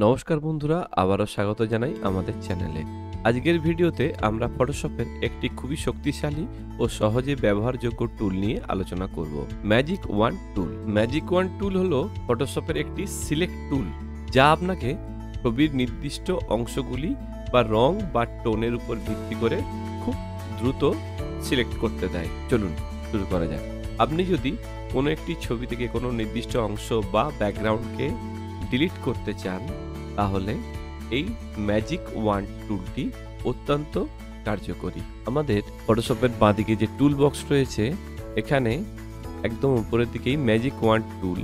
নমস্কার বন্ধুরা, আবারও স্বাগত জানাই আমাদের চ্যানেলে। আজকের ভিডিওতে আমরা ফটোশপের একটি খুবই শক্তিশালী ও সহজে ব্যবহারযোগ্য টুল নিয়ে আলোচনা করব। ম্যাজিক ওয়ান টুল। ম্যাজিক ওয়ান টুল হলো ফটোশপের একটি সিলেক্ট টুল, যা আপনাকে ছবির নির্দিষ্ট অংশগুলি বা রং বা টোনের উপর ভিত্তি করে খুব দ্রুত সিলেক্ট করতে দেয়। চলুন শুরু করা যাক। আপনি যদি কোনো একটি ছবি থেকে কোনো নির্দিষ্ট অংশ বা ব্যাকগ্রাউন্ডকে ডিলিট করতে চান, তাহলে এই ম্যাজিক ওয়ান টুলটি অত্যন্ত কার্যকরী। আমাদের ফটোশপের বাঁদিকে যে টুল বক্স রয়েছে, এখানে একদম উপরের দিকেই ম্যাজিক ওয়ান টুল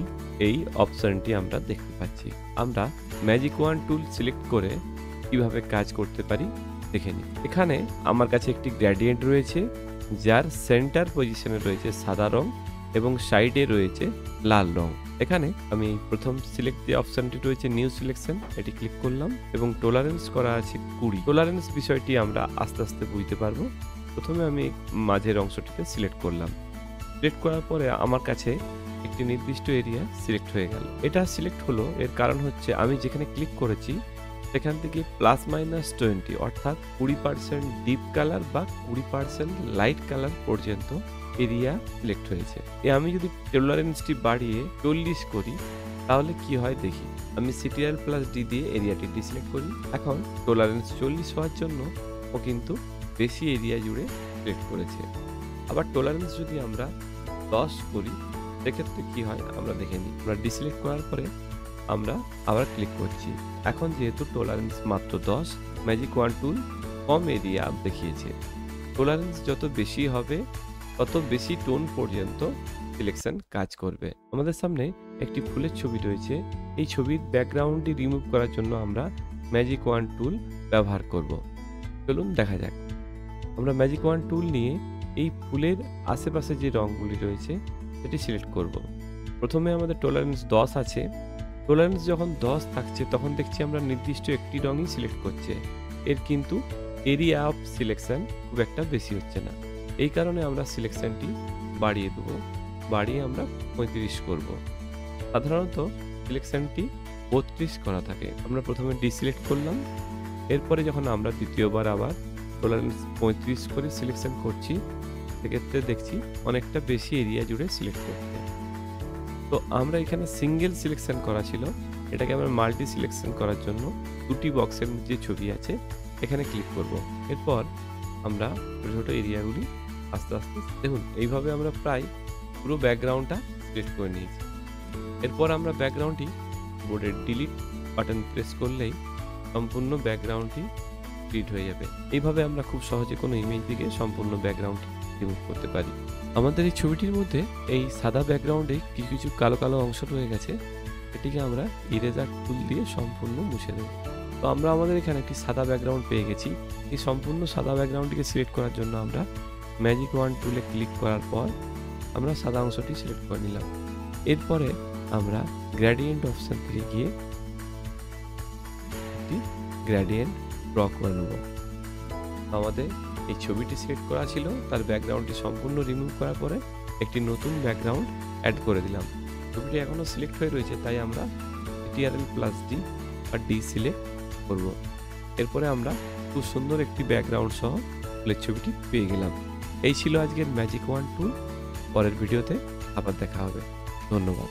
এই অপশনটি আমরা দেখতে পাচ্ছি। আমরা ম্যাজিক ওয়ান টুল সিলেক্ট করে কিভাবে কাজ করতে পারি দেখে নিই। এখানে আমার কাছে একটি গ্রেডিয়েন্ট রয়েছে, যার সেন্টার পজিশনে রয়েছে সাদা রং এবং সাইডে রয়েছে লাল রং। এখানে আমি প্রথম সিলেক্ট যে অপশনটি রয়েছে নিউ সিলেকশন, এটি ক্লিক করলাম এবং টলারেন্স করা আছে 20। টলারেন্স বিষয়টি আমরা আস্তে আস্তে বুঝতে পারবো। প্রথমে আমি মাঝের অংশটিকে সিলেক্ট করলাম। সিলেক্ট করার পরে আমার কাছে একটি নির্দিষ্ট এরিয়া সিলেক্ট হয়ে গেল। এটা সিলেক্ট হলো, এর কারণ হচ্ছে আমি যেখানে ক্লিক করেছি সেখান থেকে +-20 অর্থাৎ 20% ডিপ কালার বা 20% লাইট কালার পর্যন্ত এরিয়া সিলেক্ট হয়েছে। আমি যদি টলারেন্সটি বাড়িয়ে 40 করি তাহলে কি হয় দেখি। আমি Ctrl+D দিয়ে এরিয়াটি ডিসিলেক্ট করি। এখন টলারেন্স 40 হওয়ার জন্য ও কিন্তু বেশি এরিয়া জুড়ে সিলেক্ট করেছে। আবার টলারেন্স যদি আমরা 10 করি সেক্ষেত্রে কি হয় আমরা দেখে নিই। আমরা ডিসিলেক্ট করার পরে আমরা আবার ক্লিক করছি। এখন যেহেতু টলারেন্স মাত্র 10, ম্যাজিক ওয়ান টুল কম এরিয়া দেখিয়েছে। টলারেন্স যত বেশি হবে তত বেশি টোন পর্যন্ত সিলেকশন কাজ করবে। আমাদের সামনে একটি ফুলের ছবি রয়েছে। এই ছবির ব্যাকগ্রাউন্ডটি রিমুভ করার জন্য আমরা ম্যাজিক ওয়ান টুল ব্যবহার করব। চলুন দেখা যাক। আমরা ম্যাজিক ওয়ান টুল নিয়ে এই ফুলের আশেপাশে যে রঙগুলি রয়েছে সেটি সিলেক্ট করব। প্রথমে আমাদের টলারেন্স 10 আছে। টলারেন্স যখন 10 থাকছে তখন দেখছি আমরা নির্দিষ্ট একটি রঙই সিলেক্ট করছে, এর কিন্তু এরিয়া অফ সিলেকশন খুব একটা বেশি হচ্ছে না। এই কারণে আমরা সিলেকশনটি বাড়িয়ে দেব। বাড়িয়ে আমরা 35 করব। সাধারণত সিলেকশনটি 32 করা থাকে। আমরা প্রথমে ডিসিলেক্ট করলাম, এরপরে যখন আমরা দ্বিতীয়বার আবার টলারেন্স 35 করে সিলেকশন করছি, সেক্ষেত্রে দেখছি অনেকটা বেশি এরিয়া জুড়ে সিলেক্ট করতে। তো আমরা এখানে সিঙ্গেল সিলেকশন করা ছিল, এটাকে আমরা মাল্টি সিলেকশন করার জন্য দুটি বক্সের যে ছবি আছে এখানে ক্লিক করব। এরপর আমরা ছোটো ছোটো এরিয়াগুলি আস্তে আস্তে দেখুন, এইভাবে আমরা প্রায় পুরো ব্যাকগ্রাউন্ডটা সিলেক্ট করে নিয়েছি। এরপর আমরা ব্যাকগ্রাউন্ডটি বোর্ডের ডিলিট বাটন প্রেস করলেই সম্পূর্ণ ব্যাকগ্রাউন্ডটি ডিলিট হয়ে যাবে। এইভাবে আমরা খুব সহজে কোনো ইমেজ থেকে সম্পূর্ণ ব্যাকগ্রাউন্ডটি রিমুভ করতে পারি। আমাদের এই ছবিটির মধ্যে এই সাদা ব্যাকগ্রাউন্ডে কিছু কিছু কালো কালো অংশ রয়ে গেছে, এটিকে আমরা ইরেজার টুল দিয়ে সম্পূর্ণ মুছে দেব। তো আমরা আমাদের এখানে একটি সাদা ব্যাকগ্রাউন্ড পেয়ে গেছি। এই সম্পূর্ণ সাদা ব্যাকগ্রাউন্ডটিকে সিলেক্ট করার জন্য আমরা ম্যাজিক ওয়ান টুলে ক্লিক করার পর আমরা সাদা অংশটি সিলেক্ট করে নিলাম। এরপরে আমরা গ্রেডিয়েন্ট অপশন থেকে গিয়ে একটি গ্রেডিয়েন্ট ড্র করে নেব। আমাদের এই ছবিটি সিলেক্ট করা ছিল, তার ব্যাকগ্রাউন্ডটি সম্পূর্ণ রিমুভ করার পরে একটি নতুন ব্যাকগ্রাউন্ড অ্যাড করে দিলাম। ছবিটি এখনও সিলেক্ট হয়ে রয়েছে, তাই আমরা Ctrl+D আর ডি সিলেক্ট করব। এরপরে আমরা খুব সুন্দর একটি ব্যাকগ্রাউন্ড সহ ফুলের ছবিটি পেয়ে গেলাম। এই ছিল আজকের ম্যাজিক ওয়ান টুল। পরের ভিডিওতে আবার দেখা হবে। ধন্যবাদ।